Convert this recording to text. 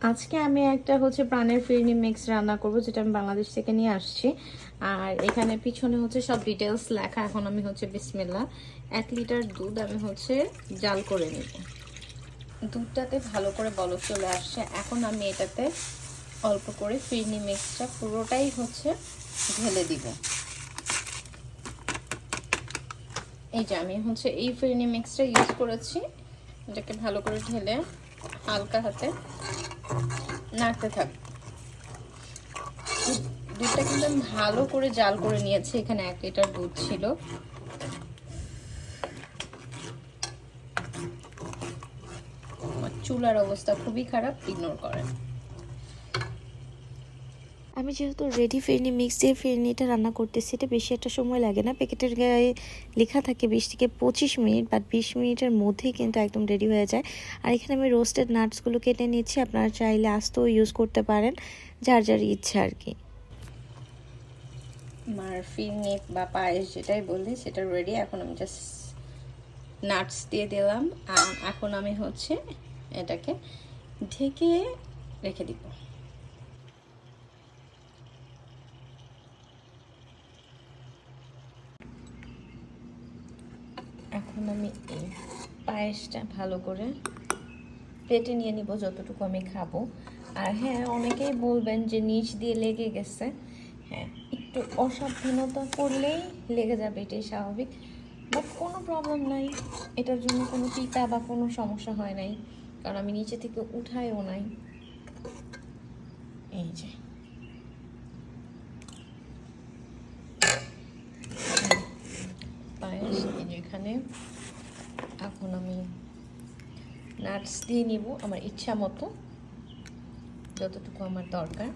আজকে আমি একটা হচ্ছে প্রাণের ফিরনি মিক্স রান্না করব, যেটা আমি বাংলাদেশ থেকে নিয়ে আসছি। আর এখানে পিছনে হচ্ছে সব ডিটেলস লেখা। এখন আমি হচ্ছে বিসমিল্লাহ 1 লিটার দুধ আমি হচ্ছে জাল করে নিব। দুধটাতে ভালো করে বলক চলে আসছে। এখন আমি এটাতে অল্প করে ফিরনি মিক্সটা পুরোটাই হচ্ছে ঢেলে দিব। এই যে আমি হচ্ছে এই ফিরনি মিক্সটা ইউজ করেছি। এটাকে ভালো করে ঢেলে হালকা হাতে নাড়তে থাক। দুধটা কিন্তু আমি ভালো করে জাল করে নিয়েছি। এখানে 1 লিটার দুধ ছিল। চুলার অবস্থা খুবই খারাপ, ইগনোর করেন। আমি যেহেতু রেডি ফিরনি মিক্স দিয়ে ফিরনিটা রান্না করতেছি, এটা বেশি একটা সময় লাগে না। প্যাকেটের গায়ে লেখা থাকে 20 থেকে 25 মিনিট, বাট 20 মিনিটের মধ্যেই কিন্তু একদম রেডি হয়ে যায়। আর এখানে আমি রোস্টেড নাটসগুলো কেটে নিচ্ছি। আপনারা চাইলে আস্তও ইউজ করতে পারেন, যার যার ইচ্ছা আর কি। আমার ফিরনি বা পায়েস যেটাই বলি সেটা রেডি। এখন আমি জাস্ট নাটস দিয়ে দিলাম। এখন আমি হচ্ছে এটাকে ঢেকে রেখে দিব। এখন আমি এই পায়েসটা ভালো করে প্লেটে নিয়ে নিব যতটুকু আমি খাবো। আর হ্যাঁ, অনেকেই বলবেন যে নিচ দিয়ে লেগে গেছে। হ্যাঁ, একটু অসাবধানতা করলেই লেগে যাবে, এটাই স্বাভাবিক। বাট কোনো প্রবলেম নাই, এটার জন্য কোনো পিতা বা কোনো সমস্যা হয় নাই, কারণ আমি নিচে থেকে উঠায়ও নাই। এই যে পায়েস এখানে। এখন আমি নাটস দিয়ে নিব আমার ইচ্ছা মতো, যতটুকু আমার দরকার।